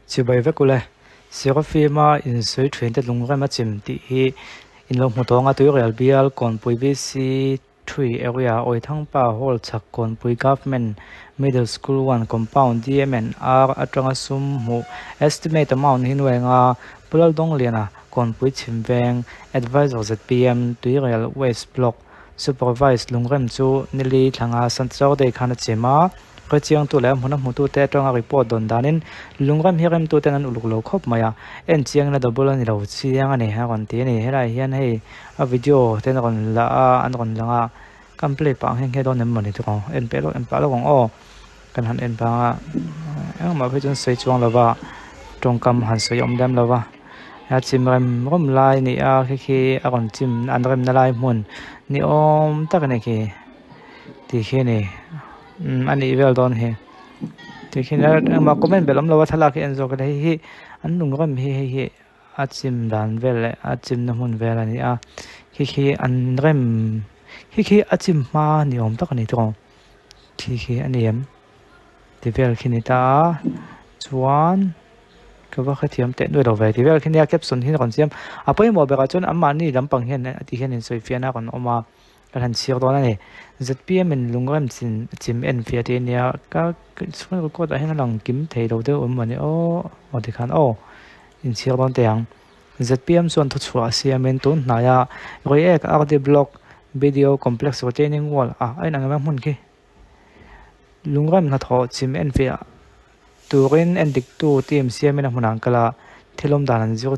chiều bay với cô lệ siêu có phim mà in suy truyền tới lùng cái mà chìm tị in lồng một tổ ngã tuổi real bial còn bùi BC 3 area oi thang pa hall chak còn bùi government middle school 1 compound DMNR atanga sum mu estimate amount hin wenga pulal dong liana còn bùi chim veng advisor ZPM tuổi real west block supervise lungrem chu nili thanga san chau de khana chema cái chiang tu lem huna mu tu te tanga report don danin lungram hiram tu te nan uluk lo khop maya en chiang na double ani lo chiang ani ha kon ti ni hera hian hei a video te na kon la an kon langa complete pang heng he don nem mani tu ko en pe lo kong o kan han en pa ma phe chon sei chuang lawa tong kam han sei om dam lawa ha chim rem rom lai ni a khi a kon chim an rem na lai mun ni om tak ne ki ti khi ni anh ấy về đón he thì khi nào mà comment về lắm là vắt thà cái anh rồi cái hi anh đừng có hi achim đàn về lại achim nó muốn về là ni à khi anh rem khi achim mà ni om tắc này thôi khi anh em thì về khi này ta chuan cái vắt cái thiam tết đuôi đầu về thì về khi này caption hi còn xem à bây giờ bây giờ anh mà ni làm bằng hiện thì hiện nay soi phiền còn oma cái hành siêu đó này ZPM mình luôn có em chìm en phía trên nhà các số có tại hay là kiếm thấy đầu tư mà này ô ở thì khán ô in siêu đó tiếng ZPM xuân thuật xóa CMN tốn này à rồi cái RD block video complex retaining wall à anh đang làm món kia luôn có em là thọ chìm en phía turin en dik tu team CMN là món ăn cái là thilom đàn dấu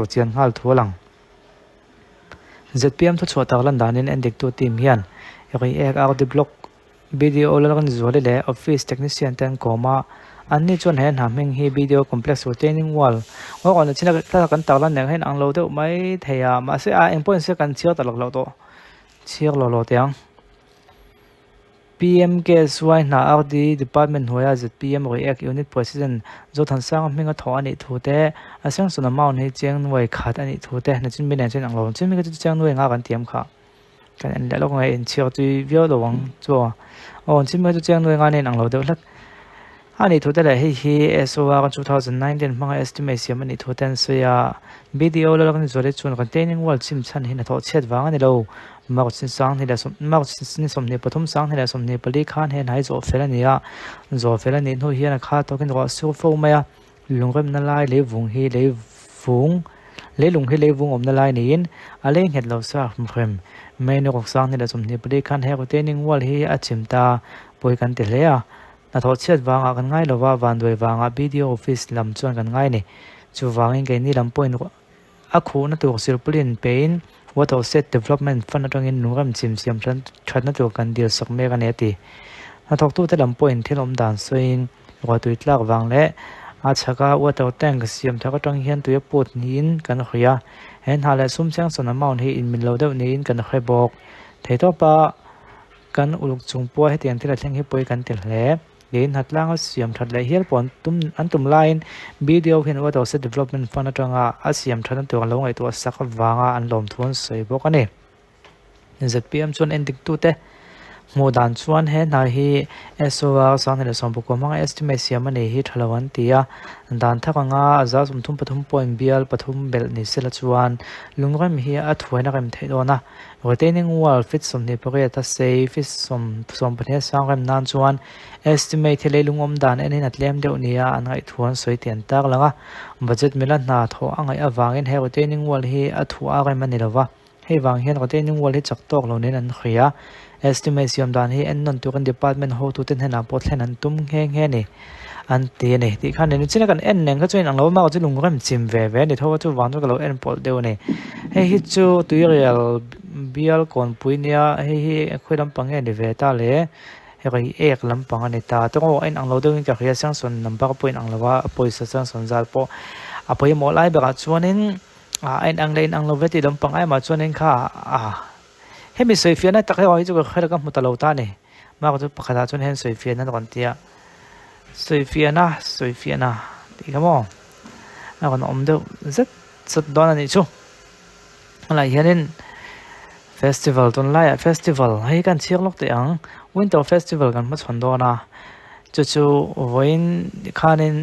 chiang hal thua lăng ZPM thu chua tak lan danin endik tu team hian ri ek out the block video la kan zole le office technician ten koma anni chon hen ham heng hi video complex retaining wall wa kon china ta kan tak lan ne hen ang lo de mai theya ma se a important se kan chiao talak lo to chiak lo tiang PMKSY na RD department hoya ZPM ri ek unit president zo than sang menga tho ani thu te asang suna maun hi cheng noi khat ani thu te na chin min chen ang lo chin mi ka cheng noi nga kan tiam kha kan en la lo ngai en chiao tu vio lo wang cho on chin mi cheng noi nga ne ang lo de lat ani thu te la hi SOR 2019 manga estimate siam ani thu ten so ya video lo kan zole chun containing wall chim chan hi na tho chet wang ani lo mặc sin sang thì là mặc sin som ne pathum sang thì là som ne pali khan hen hai zo felania zo felani no hian kha to ken ro su fo maya lungem na lai le vung hi le lung hi le vung om na lai nin ale het lo sa khrem me no kok sang thì là som ne pali khan he retaining wall hi a chimta poi kan te le a na tho chet wanga kan ngai lo wa van doi wanga video office lam chuan kan ngai ni chu wangin ke ni lam point a khu na tu sir pulin pain water set development fund atangin nungam chim siam than na to kan deal sak me kan eti na thok tu te lam point thilom dan soin wa tu itlak wang le a chaka water tank siam thak atang hian tu put nin kan khria hen hala sum chang son amount hi in min lo deuh nin kan khre bok theito pa kan uluk chungpo he tiang thila thleng hi poi kan tel hle lein hatlang siam that le hial pon tum line video hin water set development fund atanga asiam than to lo ngai to sak wanga an lom thon sei bok ani ZPM chon endik tu te modan chuan he na hi SOR sang ne som ko mang estimate siam ani hi thalawan tia dan thakanga aza sum thum pathum point bial pathum bel ni sela chuan lungrem hi a thuaina rem theidona retaining wall fit som ni pore ta sei fit som phe sang rem nan chuan estimate le lungom dan en in atlem deuh nia an ngai thuan soi tian tak langa budget milan na tho angai awangin he retaining wall hi a thu a rem ani lawa hei wang hian retaining wall hi chak tok lo nen an khria estimate siam dan hi en non tu kan department ho tu ten hena pot hlen an tum nge ni an ti ni ti khan ni china kan en neng ka chuin ang lo ma chu lung ram chim ve ni tho chu wan chu lo en pol deu ni hei hi chu tu real bial kon puinia hei hi khoilam pange ni ve ta le hei ek lam pang ani ta to en ang lo deu ka khia sang son number point ang lawa poisa sang son zal po apoi mo lai ba chuanin en ang lein ang lo veti lam pang ai ma chuanin kha hemi soi fiana tak hoi chu khara ka mutalo ta ne ma ko chu pakhata chun hen soi fiana kon tia soi fiana ti kamo na kon om de zat don ani chu ala hianin festival ton lai festival hei kan chiak lok te ang winter festival kan ma chhon do na chu voin khanin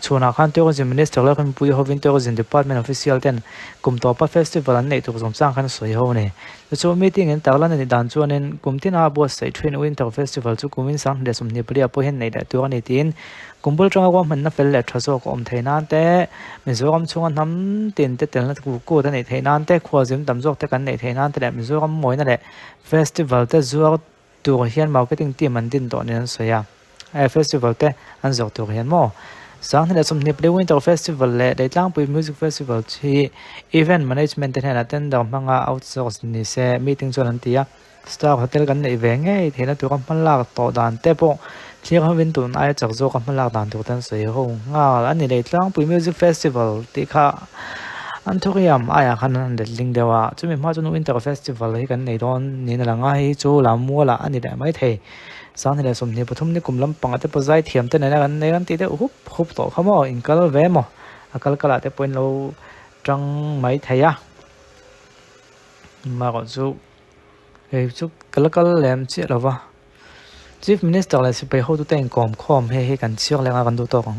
ชวนอาคารตัวจิมมินิสต์แล้วกันปุยฮอวินตัวจินดีพาร์ตเมนต์ออฟฟิเชียลเต็นกลุ่มตัวปัฟเฟสติวัลนั้นตัวสมสร้างขันสวยเขาเนี่ยแล้วช่วงมีติ้งนั้นแต่ละในด่านชวนนั้นกลุ่มที่น่าบัวใส่เทรนวินเตอร์เฟสติวัลจู่กลุ่มวินสังเดสมนิปเรียพอเห็นในตัวนี้ทีนกลุ่มบุลจังว่ามันน่าเฟลเลทรัสโซกอมไทยนั่นแต่มิโซกัมช่วงนั้นตีนเตนั่นกูแต่ในไทยนั่นแต่ขวาจิมตั้มจอกแต่กันในไทยนั่นแต่มิโซกัมมวยนั่นแหละเฟสติวัลแต่จู่ตัวเฮียนมาร์เก็ตติ้งทีมันดินตัวนี้นั่นสวยเฟสติวัลแต่อันจอกตัวเฮียนมั่วสังที่สมนิปเรียวินเตอร์เฟสติวัลเล่ได้ตั้งเป็นมิวสิกเฟสติวัลที่อีเวนต์แมネจเมนต์ที่นั่นเต็นดำมังอาเอาท์ซอร์สนี่เซ่มีติ้งส่วนนั้นที่สตาร์โฮเทลกันในเวงไงที่นั่นตัวกันพันลากต่อด่านแต่พอที่เขาวินตุนไอจากโจกันพันลากด่านตัวนั้นสวยหงอันนี้ได้ตั้งเป็นมิวสิกเฟสติวัลที่ข้าอันทุกอย่างไอ้ขนาดเด็ดลิงเดียวจะมีมาจนวินเตอร์เฟสติวัลที่กันในตอนนี้นั่นง่ายจู่ลำมัวละอันนี้ได้ไม่เท่สังที่สมนิปทุมนี่กลุ่มลำปังแต่ปะใจเทียมแต่ในกันที่เดียวฮุบต่อเขามาอินกัลเวมอากาลกลาแต่เป็นเราจังไม่เทียมาก่อนจู่จู่กัลแหลมเจ้าหรอวะ Chief Minister เลยสิไปเขาตัวเองกอมคอมให้กันเชื่อแล้วกันดูตัวของ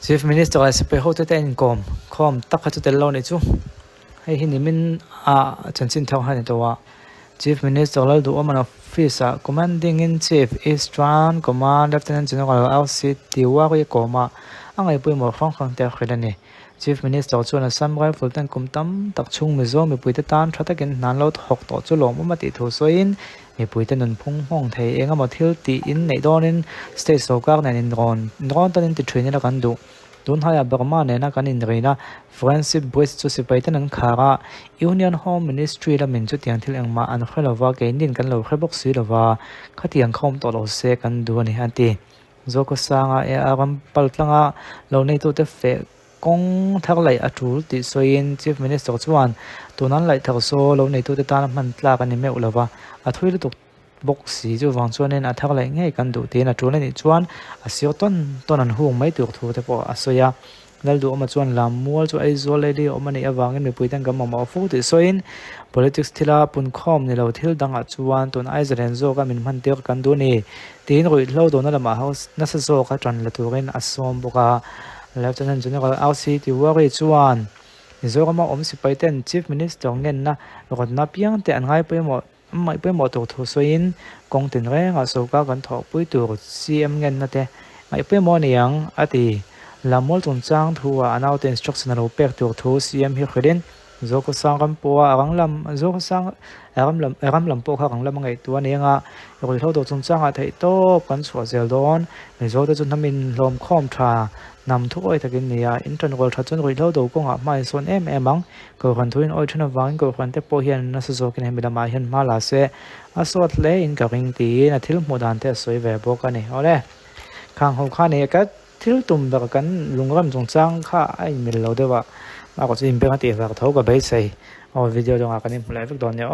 Chief Minister เลยสิไปเขาตัวเองกอมคอมตักเขาจะเตลเราเนี่ยจู่ให้หินมินจันสินเท่าให้ตัวChief Minister เลยดูว่ามัน Office Commanding in Chief Eastern Command Lieutenant General LC ที่ว่าก็ยังกอมาอันไงปุ่ยหมดฟังแต่ใครได้เนี่ย Chief Minister ชวนสัมภาระฟุตตันกุมตั้มตักชุ่งมิโซมีปุ่ยตานทัดกันนานแล้วหกต่อจุลงมาติดถูสวยนมีปุ่ยตันนพุ่งห้องไทยเองก็มาเที่ยวตีอินในดอนิน State โซกาในนินรอนตอนนี้ติดเทรนนี่ละกันดูตุนหายาบร์มาเนี่ยนะกันอินเรียนะฟรานซิสบริสจุสิไปตันนังขาระยูเนียนโฮมมินิสทรีละมินจุดยังที่เองมาอันเคยเราว่าเกณฑ์ดินกันเราเคยบอกสื่อเราว่าขัดยังคอมตัวเราเสกันดูนี่ฮันตีโจก็สร้างอารัมปัลตังเราในตัวเตฟกงทักไหลอัตุลติสวยนชีฟมินิสเตอร์ชวนตัวนั้นไหลทักโซเราในตัวเตตานมันลากันนี่ไม่อุลว่าอัทุยลุตบกสีจู่ฟังชวนเนี่ยอัทักไหลง่ายกันดูที่นั่นตัวนี้ชวนอาศัยต้นนั้นห่วงไม่ตัวถูกแต่พออาศัยแล้วดูออกมาชวนลำมัวจู่ไอโซเลยดีออกมาในอวังเงินไม่พูดตั้งกับมาฟูติสวยน politics ที่ละปุ่นคอมในเราที่ดังอัจวนตัวไอซ์เรนโซก็มีมันเดียวกันดูนี่ที่นี่เราเราตัวนั้นละมาเขานัสโซก็จันละตัวเงินอัศวมบุกแล้วจากนั้นจนเราเอาสิที่ว่าก็จวนนี่โซก็มาอมสิไปเต้น chief minister เงินนะแล้วก็นับยังแต่อันง่ายไปหมดไม่ไปหมดตัวทุสวยนกองถึงแรงอาโซก็กันถอดไปตัว CM เงินนะแต่ไม่ไปหมดเนี่ยยังอดีลำมอลจงจ้างทัวร์อันเอาแต่ instruction เราเปิดตัวทัวร์ CM ให้เขาเด่นโจก็สร้างกันปัวรังลำโจก็สร้างรังลำปัวข้างลำไงตัวนี้อ่ะเราเท่าตัวจงจ้างอะไรโต้กันสวดเซลดอนในโจจะจนทำมินลมคอมทรานำทุกไอ้ตะกินเนี่ยอินเทอร์เน็ตทัดจนเราเท่าตัวก็งะไม่ส่วนมังก็คนทุนอ้อยชนวังก็คนแต่ปัวเฮียนนัสโจกันให้มีละมาเฮียนมาลาเซอาสวดเล่อินกับริงตีนะทิลโมดันเตสวยแบบบอกกันนี่เอาเลยข้างหัวข้านี่ก็ทิลตุ่มแบบกันลุงรำจงจ้างข้าไอ้มีเราด้วยว่าเราก็จะอินเป็นกันตีแบบเท่ากับใบใส่เอาวิดีโอตรงนี้ผมไลฟ์ตอนนี้